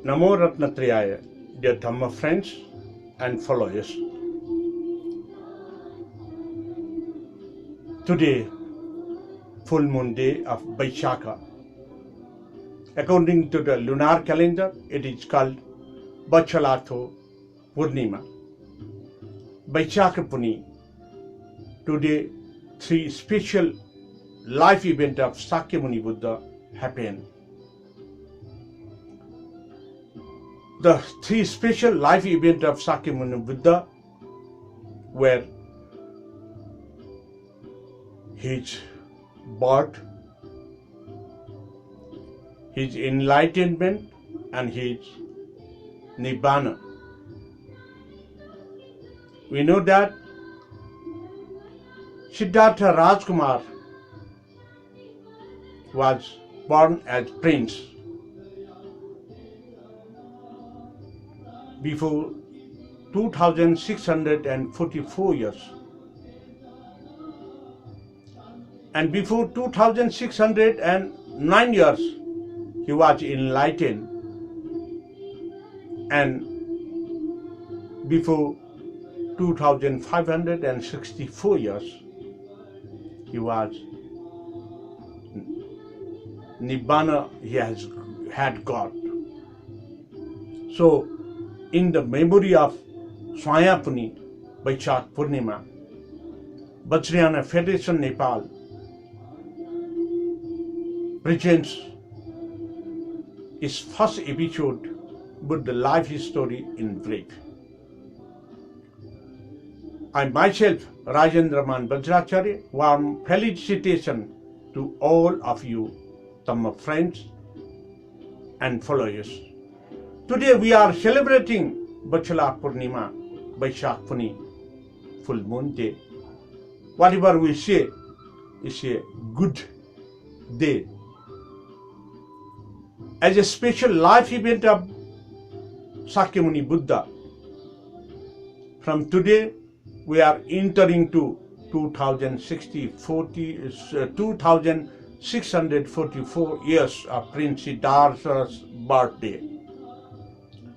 Namo Ratnatrayaya, dear Dharma friends and followers. Today, full moon day of Vaishakha. According to the lunar calendar, it is called Vajrayana Purnima. Vaishakha Puni. Today, three special life events of Shakyamuni Buddha happened. The three special life events of Shakyamuni Buddha were his birth, his enlightenment, and his Nirvana. We know that Siddhartha Rajkumar was born as prince before 2644 years, and before 2609 years he was enlightened, and before 2564 years he was Nirvana, he had got. So in the memory of Shakyamuni Vaishakha Purnima, Vajrayana Federation Nepal presents its first episode with the life history in brief. I myself, Rajendra and Bajracharya, warm felicitation to all of you, Dharma friends and followers. Today we are celebrating Vaishakha Purnima, Vaishakha Puni, full moon day. Whatever we say is a good day. As a special life event of Shakyamuni Buddha, from today we are entering to 2644 years of Prince Siddhartha's birthday,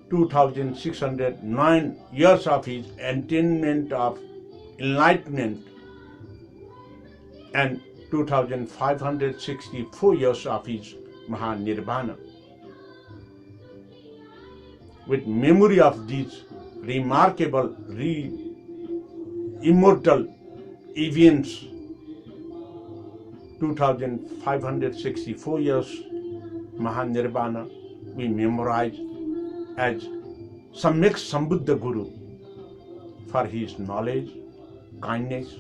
2609 years of his attainment of enlightenment, and 2564 years of his Nirvana. With memory of these remarkable, immortal events, 2564 years Nirvana, we memorize as Samyak Sambuddha Guru for his knowledge, kindness,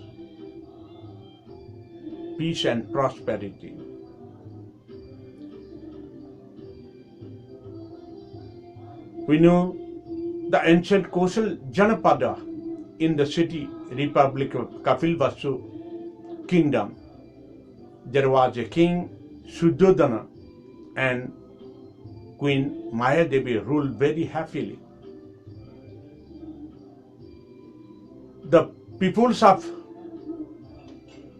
peace and prosperity. We know the ancient coastal Janapada in the city Republic of Kapilvastu Kingdom. There was a king Suddhodana and Queen Mayadevi ruled very happily. The peoples of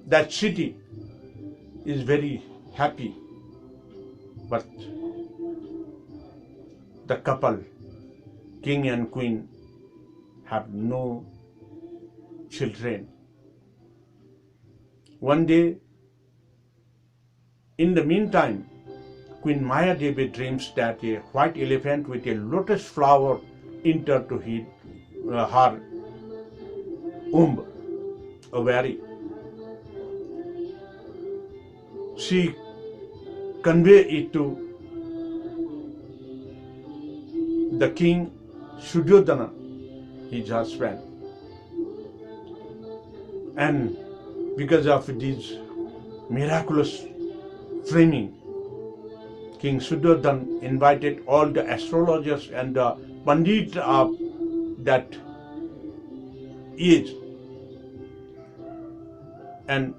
that city is very happy, but the couple, king and queen, have no children. One day, in the meantime, Queen Mayadevi dreams that a white elephant with a lotus flower entered to her womb, ovary. She conveyed it to the king Suddhodana, his husband. And because of this miraculous framing, King Siddhartha invited all the astrologers and the pandits of that age, and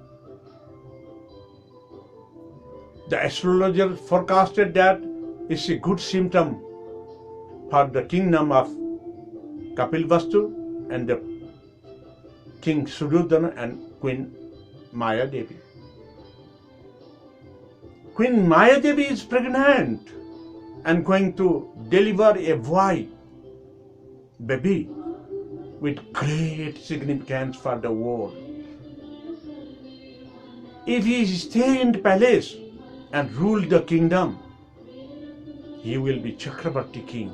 the astrologer forecasted that it's a good symptom for the kingdom of Kapilvastu and the King Suddhodana and Queen Mayadevi. Queen Mayadevi is pregnant and going to deliver a boy, baby, with great significance for the world. If he stay in the palace and rule the kingdom, he will be Chakravarti king.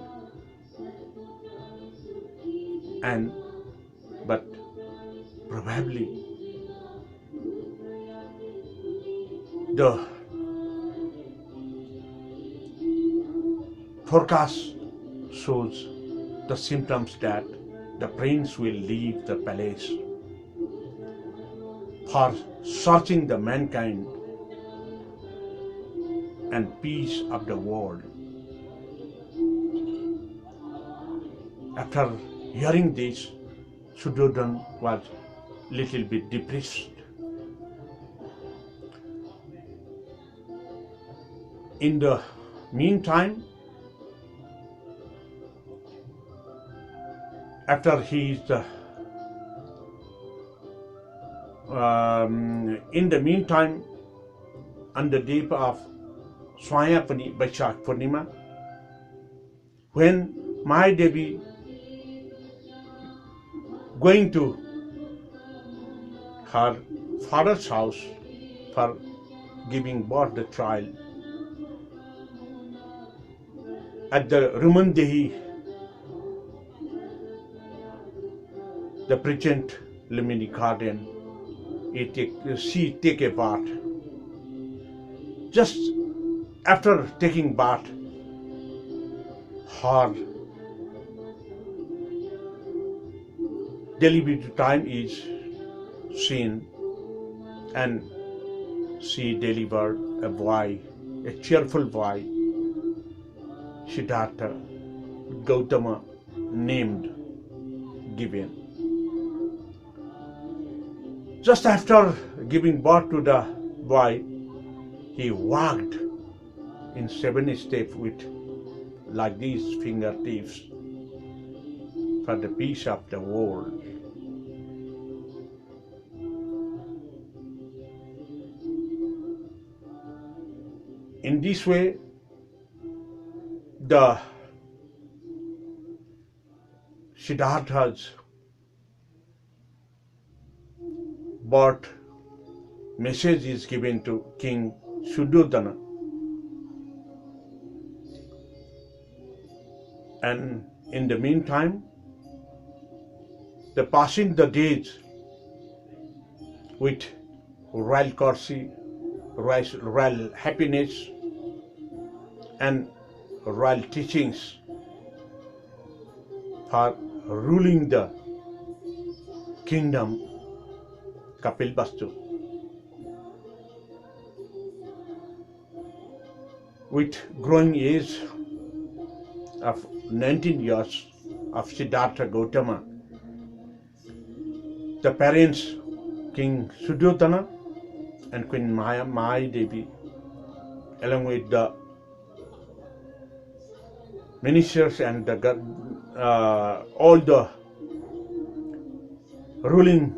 But probably the forecast shows the symptoms that the prince will leave the palace for searching the mankind and peace of the world. After hearing this, Suddhodana was little bit depressed. In the meantime, after on the day of Shakyamuni Vaishakha Purnima, when my Devi going to her father's house for giving birth the child, at the Rumandehi, the present Lumini garden, she take a bath. Just after taking bath, her delivery time is seen, and she delivered a boy, a cheerful boy, Siddhartha, Gautama named, given. Just after giving birth to the boy, he walked in 7 steps with like these fingertips for the peace of the world. In this way, the Siddhartha's birth message is given to King Suddhodana, and in the meantime, the passing the days with royal courtesy, royal happiness, and royal teachings for ruling the kingdom Kapilvastu. With growing age of 19 years of Siddhartha Gautama, the parents, King Suddhodana and Queen Maya Devi, along with the ministers and the all the ruling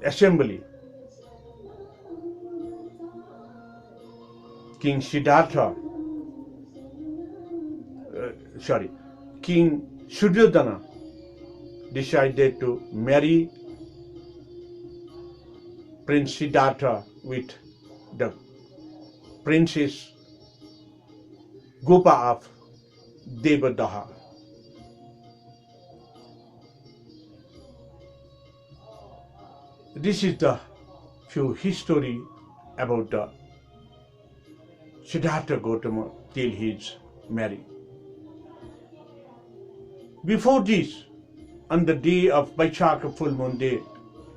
assembly, King Suddhodana decided to marry Prince Siddhartha with the Princess Gopa of Devadaha. This is the few history about the Siddhartha Gautama till his marriage. Before this, on the day of Vaishakha full moon day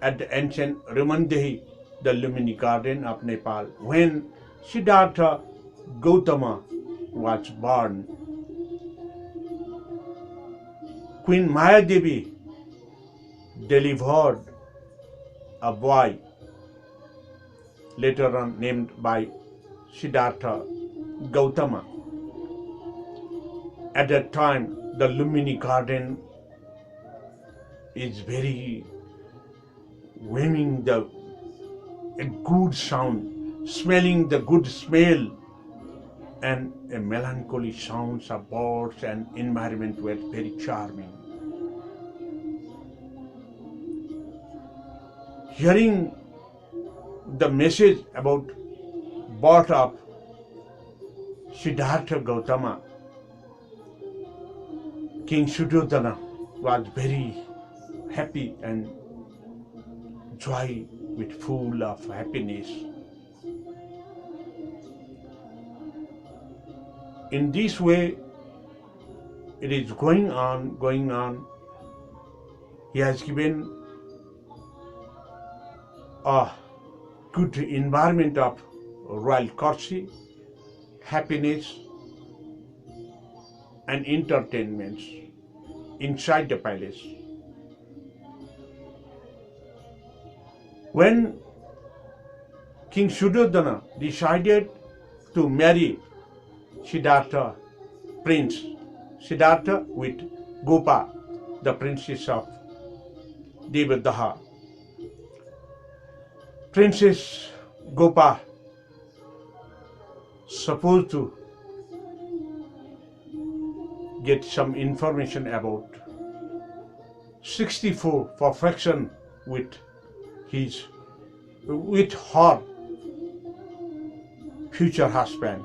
at the ancient Rumandehi, the Lumini garden of Nepal, when Siddhartha Gautama was born, Queen Maya Devi delivered a boy, later on named by Siddhartha Gautama. At that time, the Lumini garden is very waving a good sound, smelling the good smell and a melancholy sounds of birds and environment were very charming. Hearing the message about birth of Siddhartha Gautama, King Suddhodana was very happy and joy with full of happiness. In this way, it is going on. He has given a good environment of royal courtesy, happiness, and entertainments inside the palace. When King Suddhodana decided to marry Siddhartha, Prince Siddhartha with Gopa, the princess of Devadaha, Princess Gopa supposed to get some information about 64 perfection with her future husband.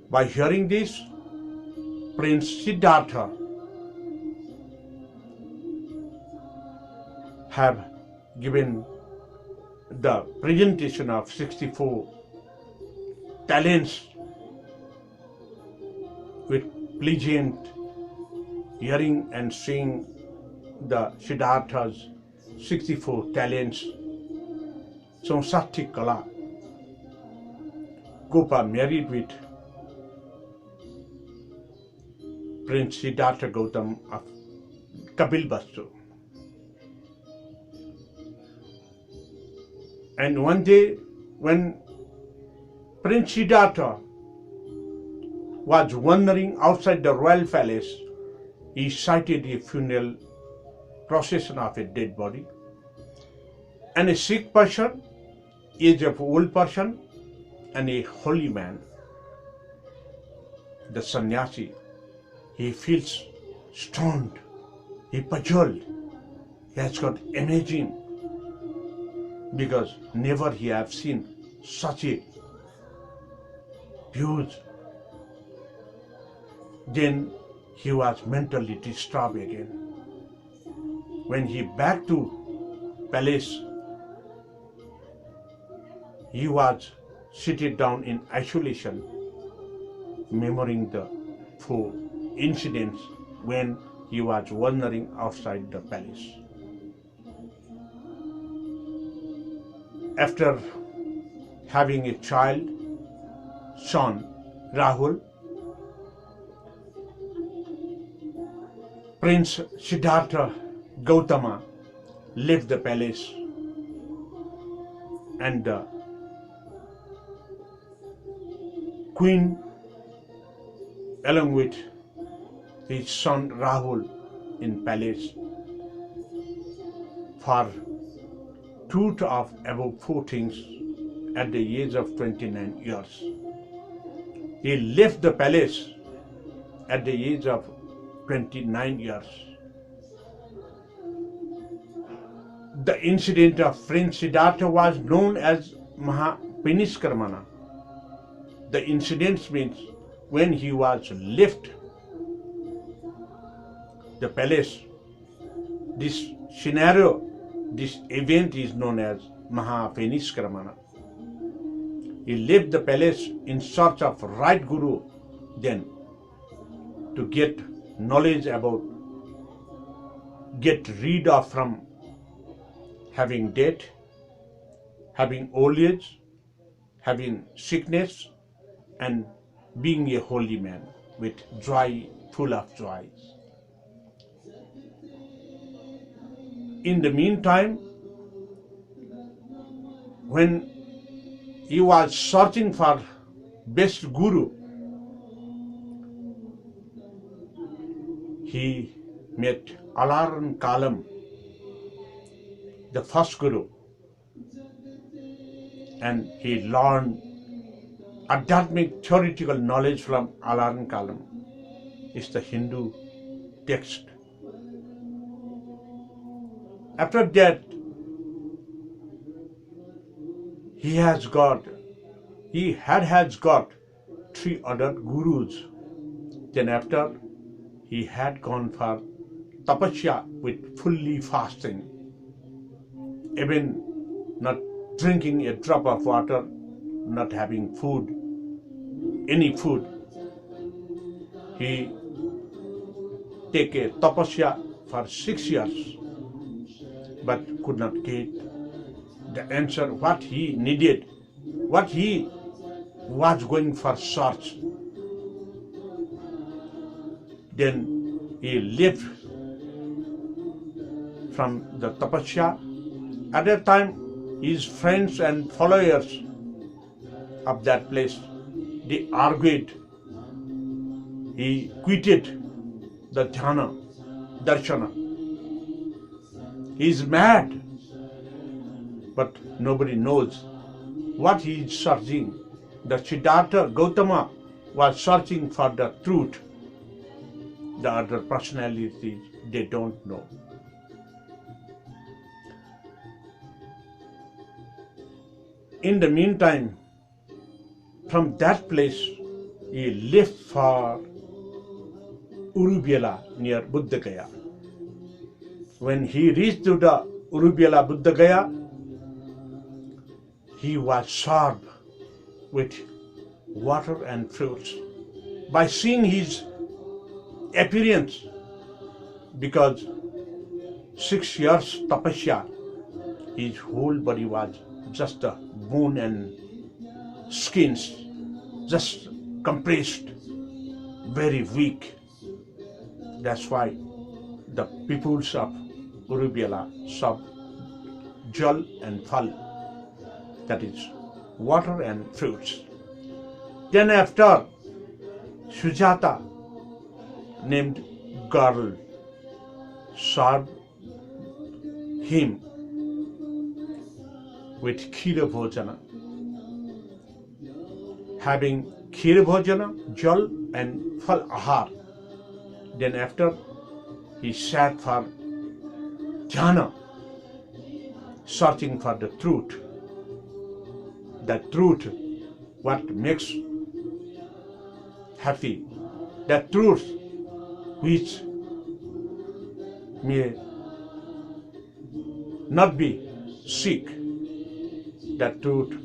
By hearing this, Prince Siddhartha have given the presentation of 64 talents with pleasant hearing and seeing the Siddhartha's 64 talents. Sansati Kala. Gopa married with Prince Siddhartha Gautam of Kapilvastu. And one day, when Prince Siddhartha was wandering outside the royal palace, he sighted a funeral procession of a dead body. And a sick person, age of old person, and a holy man, the sannyasi, he feels stunned, he puzzled, he has got amazing, because never he have seen such a huge. Then he was mentally disturbed again. When he back to palace, he was seated down in isolation, remembering the 4 incidents when he was wandering outside the palace. After having a child, son, Rahul, Prince Siddhartha Gautama left the palace, and the queen, along with his son Rahul, in palace for truth of above 4 things at the age of 29 years. He left the palace at the age of 29 years. The incident of Prince Siddhartha was known as Mahapanishkarmana. The incident means when he was left the palace, this scenario, this event is known as Mahapanishkarmana. He left the palace in search of right guru, then to get knowledge about, get rid of from having death, having old age, having sickness, and being a holy man with joy, full of joy. In the meantime, when he was searching for best guru, he met Alaran Kalam, the first guru. and he learned Adhyatmic theoretical knowledge from Alan Kalam. It's the Hindu text. After that, he has got 3 other gurus. Then after, he had gone for tapasya with fully fasting, even not drinking a drop of water, not having food, any food. He take a tapasya for 6 years, but could not get the answer what he needed, what he was going for search. Then he left from the tapasya. At that time, his friends and followers of that place, they argued. He quitted the dhyana, darshana. He is mad, but nobody knows what he is searching. The Siddhartha Gautama was searching for the truth. The other personalities, they don't know. In the meantime, from that place, he left for Urubela near Buddha Gaya. When he reached to the Urubela Buddha Gaya, he was served with water and fruits. By seeing his appearance, because 6 years tapasya, his whole body was just a bone and skins, just compressed, very weak. That's why the peoples of Urubela serve jal and phal, that is water and fruits. Then after, Sujata, named girl, served him with Khira Bhojana. Having Khira Bhojana, jal and phal ahar. Then after, he sat for dhyana, searching for the truth. That truth, what makes happy, that truth which may not be sick, that truth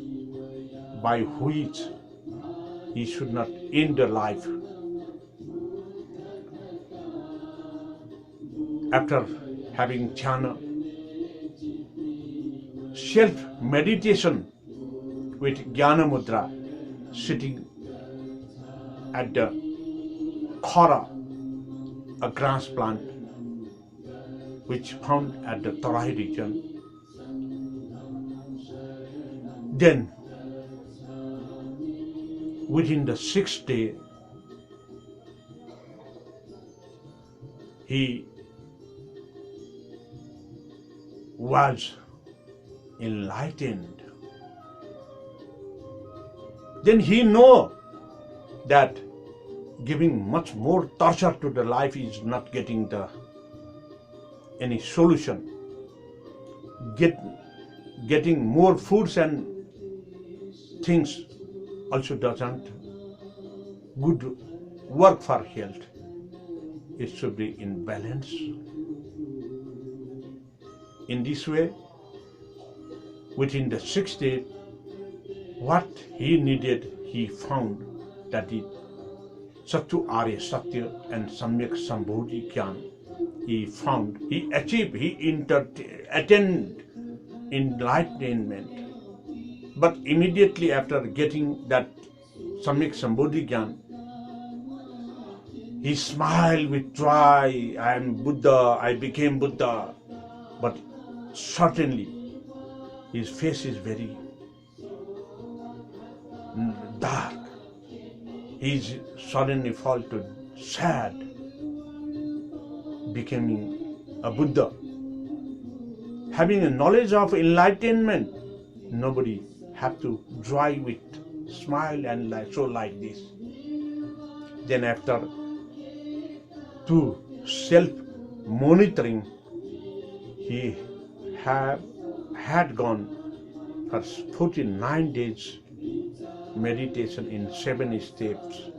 by which he should not end the life. After having dhyana, self-meditation with Jnana Mudra, sitting at the khara, a grass plant which found at the Tarai region. Then, within the 6th day, he was enlightened. Then he know that giving much more torture to the life is not getting any solution. Getting more foods and things also doesn't good work for health. It should be in balance. In this way, within the 6th day, what he needed, he found, that it Sattu Arya Satya and Samyak Sambodhi Gyan. He found, he achieved, he attained enlightenment. But immediately after getting that Samyak Sambodhi Gyan, he smiled with joy. I am Buddha, I became Buddha. But certainly his face is very dark. He suddenly fall to sad, becoming a Buddha. Having a knowledge of enlightenment, nobody have to joy with smile and like this. Then after to self-monitoring, he had gone for 49 days meditation in 7 steps,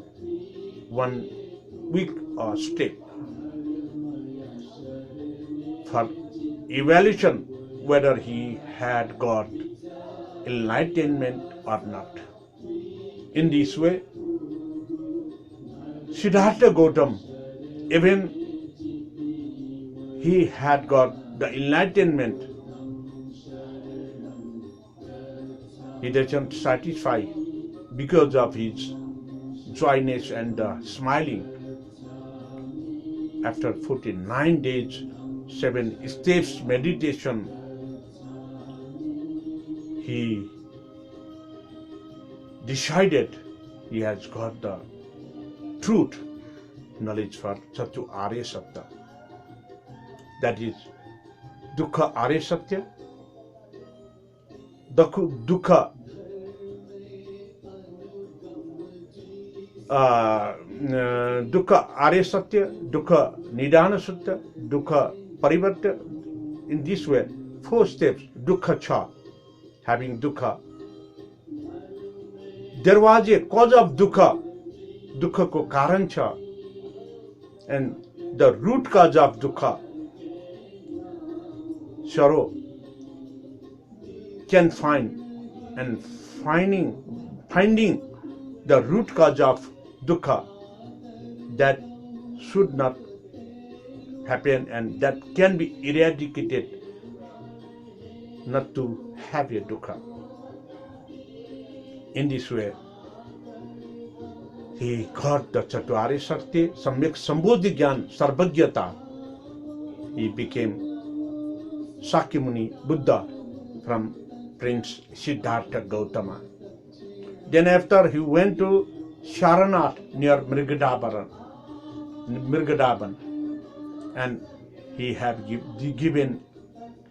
1 week or step, for evaluation whether he had got enlightenment or not. In this way, Siddhartha Gautam, even he had got the enlightenment, he doesn't satisfy because of his joyness and smiling. After 49 days, 7 steps meditation, he decided he has got the truth knowledge for Chatu Arya Satya. That is Dukkha Arya Satya, Dukkha Dukkha Arya Satya, Dukkha Nidana Satya, Dukkha Parivarta. In this way, 4 steps, Dukkha Cha, having Dukkha. There was a cause of Dukkha, Dukkha ko Karan Cha, and the root cause of Dukkha, sorrow, can find, and finding the root cause of Dukkha, that should not happen and that can be eradicated, not to have a Dukkha. In this way, he got the Chaturya Shakti, Samyak Sambodhi Gyan, Sarvajyata. He became Shakyamuni Buddha from Prince Siddhartha Gautama. Then after he went to Sharanath near Mrigadaban, and he had given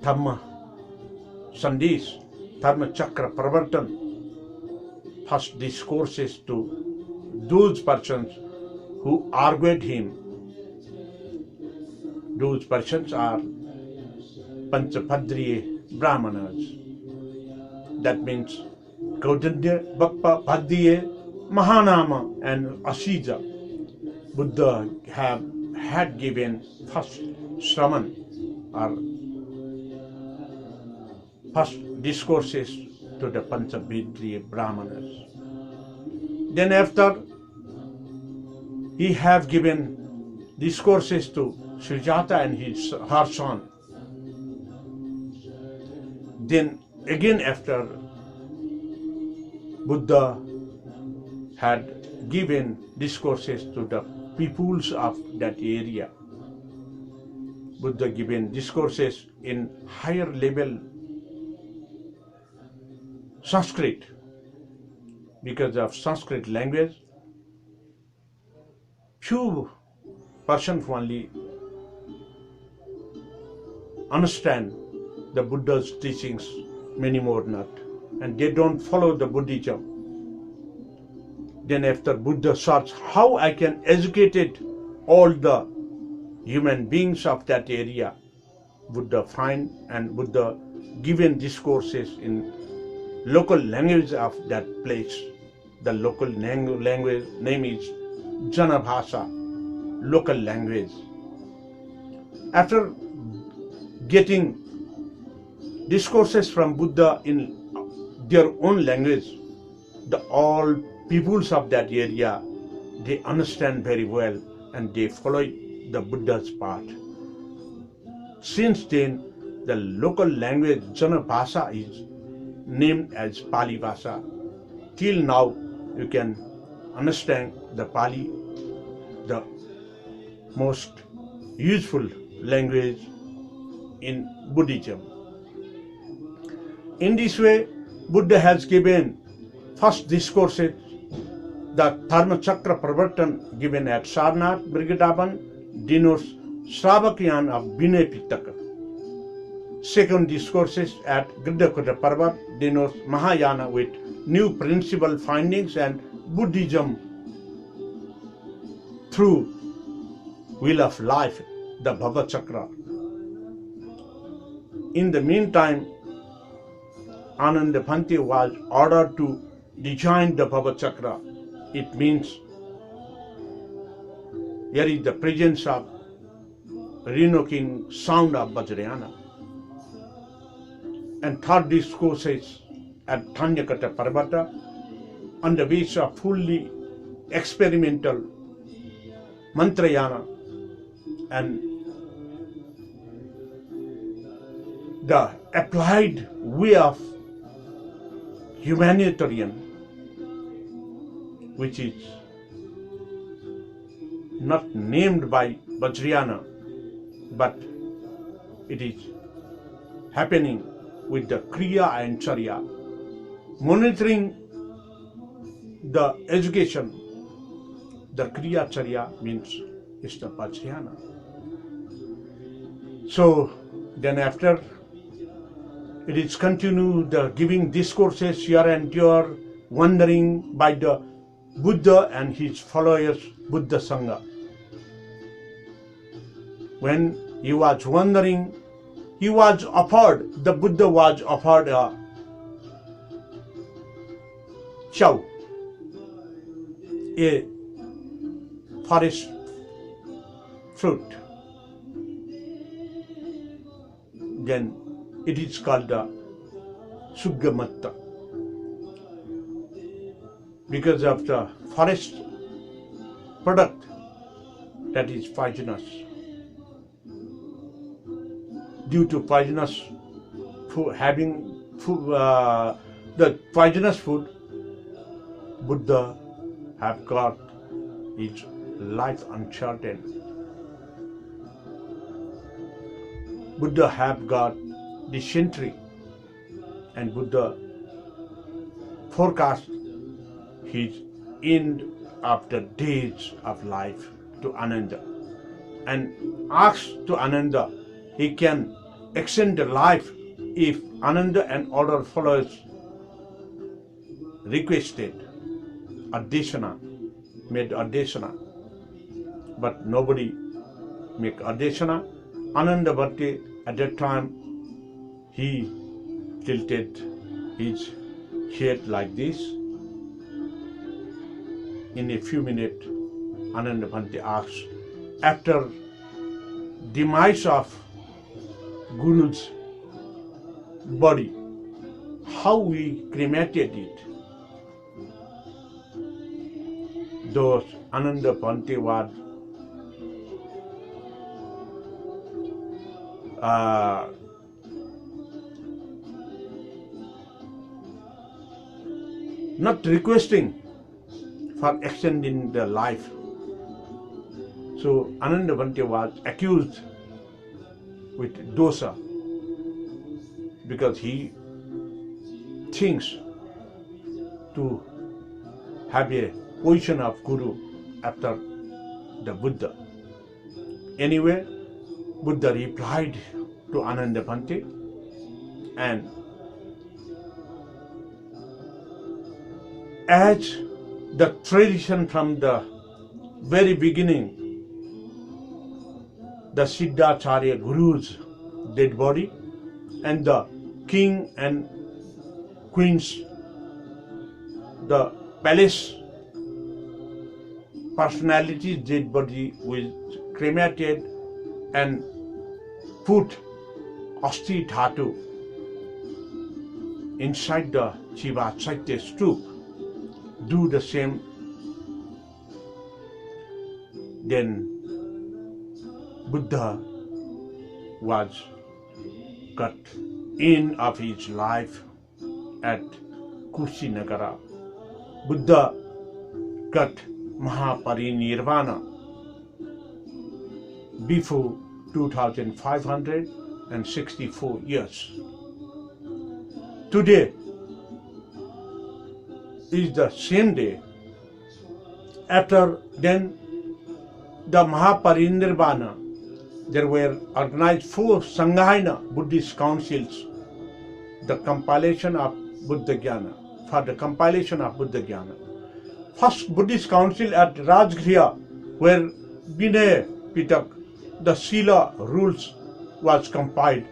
Dharma Sandis, Dharma Chakra Pravartan, first discourses to those persons who argued him. Those persons are Panchapadriya Brahmanas. That means Gaudanya, Bappa, Paddiye, Mahanama and Asija. Buddha had given first sermon or first discourses to the Panchapadriya Brahmanas. Then after, he have given discourses to Sujata and her son. Then again after, Buddha had given discourses to the peoples of that area. Buddha given discourses in higher level Sanskrit. Because of Sanskrit language, few persons only understand the Buddha's teachings, many more not, and they don't follow the Buddhism. Then after Buddha searched how I can educate all the human beings of that area, Buddha find and Buddha given discourses in local language of that place. The local language name is Janabhasa, local language. After getting discourses from Buddha in their own language, all peoples of that area, they understand very well and they follow the Buddha's path. Since then, the local language Janabhasa is named as Pali Bhasa. Till now, you can understand the Pali, the most useful language in Buddhism. In this way, Buddha has given first discourses, the Dharma Chakra Pravartan given at Sarnath, Brigadaban, denotes Sravakyan of Vinay Pitaka. Second discourses at Gridakota Parvat denotes Mahayana with new principle findings and Buddhism through wheel of life, the Bajracharya. In the meantime, Ananda Bhante was ordered to design the Bajracharya. It means here is the presence of renoking sound of Vajrayana. And third discourse is at Thanyakata Parvata on the basis of fully experimental Mantrayana and the applied way of humanitarian, which is not named by Vajrayana, but it is happening with the Kriya and Charya. Monitoring the education, the Kriya Charya means it's the Vajrayana. So then after it is continue the giving discourses here and there, wandering by the Buddha and his followers, Buddha Sangha. When he was wandering, he was offered, the Buddha was offered a chow, a forest fruit. Then it is called the Sugamatta. Because of the forest product that is poisonous. Due to poisonous food, the poisonous food, Buddha have got his life uncertain. Buddha have got dysentery, and Buddha forecast his end of the days of life to Ananda and asked to Ananda he can extend the life if Ananda and other followers requested adesana, made adesana. But nobody make adesana. Ananda Bhante at that time he tilted his head like this. In a few minutes, Ananda Bhante asks, after demise of Guru's body, how we cremated it. Those Ananda Bhante was not requesting for extending the life. So Ananda Bhante was accused with dosa because he thinks to have a position of Guru after the Buddha. Anyway, Buddha replied to Ananda Bhante, and as the tradition from the very beginning, the Siddhartha Guru's dead body and the king and queens, the palace personalities' dead body was cremated and put Asti Dhatu inside the Shiva Chaitya stup. Do the same. Then Buddha was cut in of his life at Kushinagara. Buddha got Nirvana before 2564 years. Today is the same day. After then the Nirvana, there were organized 4 Sanghayana Buddhist councils. The compilation of Buddha Jnana, for the compilation of Buddha Jnana. First Buddhist council at Rajgriha, where Vinaya Pitak, the Sila rules, was compiled.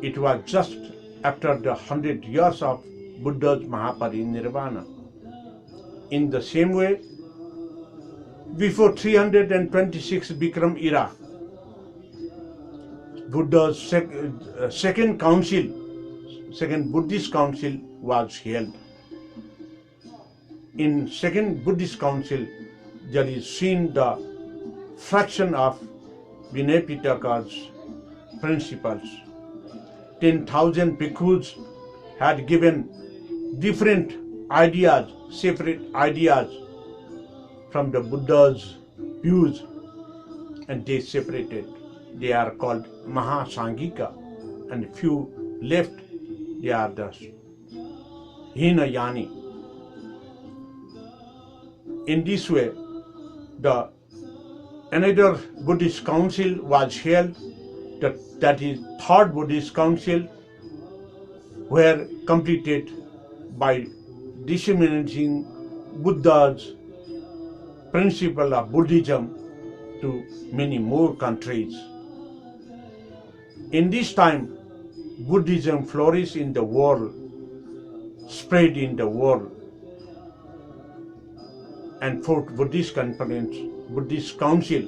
It was just after the 100 years of Buddha's Mahaparinirvana. In the same way, before 326 Bikram era, Buddha's second Buddhist council was held. In second Buddhist council, there is seen the fraction of Vinaya Pitaka's principles. 10,000 bhikkhus had given different ideas, separate ideas from the Buddha's views, and they separated. They are called Mahasangika, and few left, they are the Hinayani. In this way, another Buddhist council was held, that is third Buddhist council, were completed by disseminating Buddha's principle of Buddhism to many more countries. In this time, Buddhism flourished in the world, spread in the world, and fourth Buddhist conference, Buddhist council,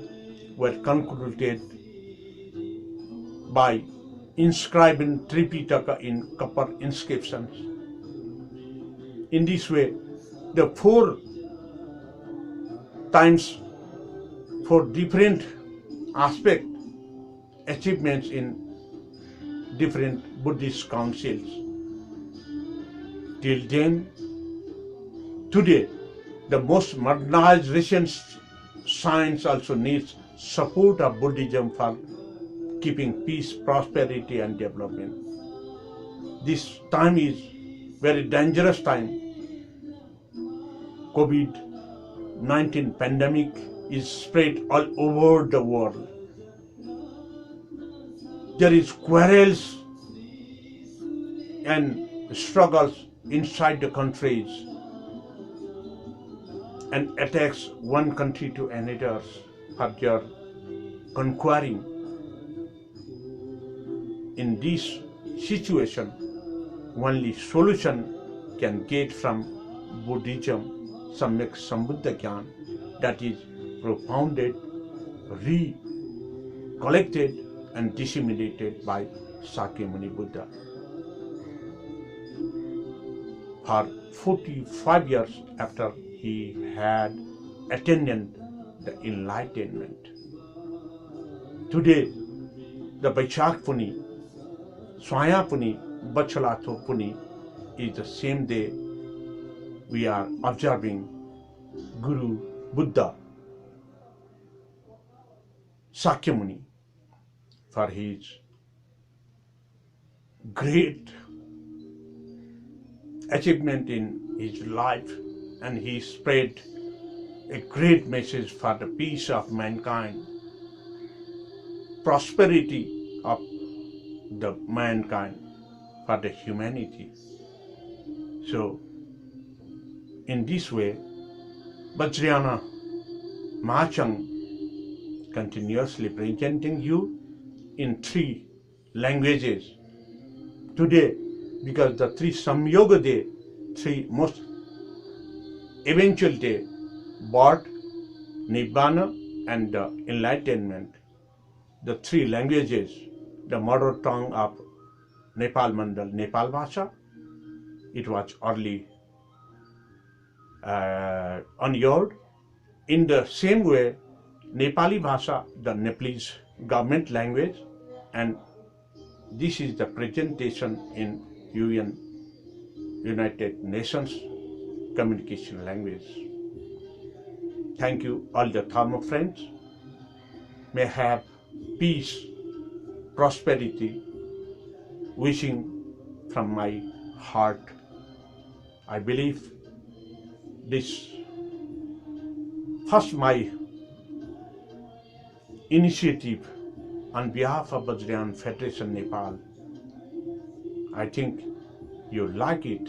were concluded by inscribing Tripitaka in copper inscriptions. In this way, the four different aspects, achievements in different Buddhist councils. Till then, today, the most modernized recent science also needs support of Buddhism for keeping peace, prosperity and development. This time is very dangerous time. COVID-19 pandemic is spread all over the world. There is quarrels and struggles inside the countries, and attacks one country to another for their conquering. In this situation, only solution can get from Buddhism, Samyak Sambuddha Gyan, that is propounded, recollected and disseminated by Shakyamuni Buddha. For 45 years after he had attained the enlightenment. Today, the Vaishakha Puni, Swaya Puni, Bachalatho Puni is the same day we are observing Guru Buddha Shakyamuni for his great achievement in his life, and he spread a great message for the peace of mankind, prosperity of the mankind, for the humanity. So, in this way, Vajrayana Mahachang continuously presenting you in 3 languages. Today, because the 3 Samyoga Day, 3 most eventual day, birth, Nirvana and the Enlightenment, the 3 languages, the mother tongue of Nepal Mandal, Nepal Bhasha, it was early unrolled. In the same way, Nepali Bhasha, the Nepalese government language, and this is the presentation in United Nations communication language. Thank you, all the Dharma friends. May have peace, prosperity, wishing from my heart. I believe this first my initiative on behalf of Vajrayana Federation Nepal. I think you like it.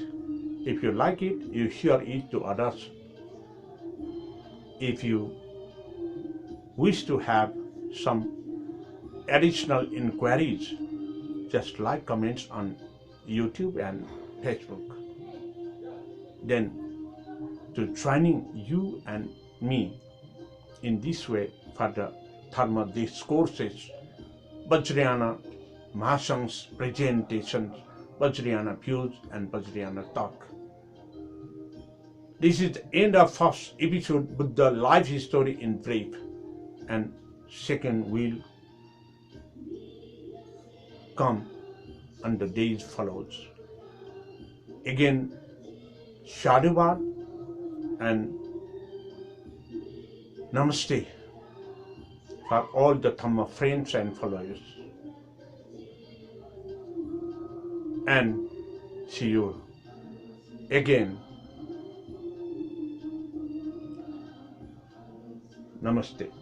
If you like it, you share it to others. If you wish to have some additional inquiries, just like comments on YouTube and Facebook. Then to joining you and me in this way for the Dharma discourses, Vajrayana Mahasang's presentations, Vajrayana views and Vajrayana talk. This is the end of first episode Buddha life history in brief, and second will come on the days follows. Again, Sadhuvad and Namaste for all the Dhamma friends and followers. And see you again. Namaste.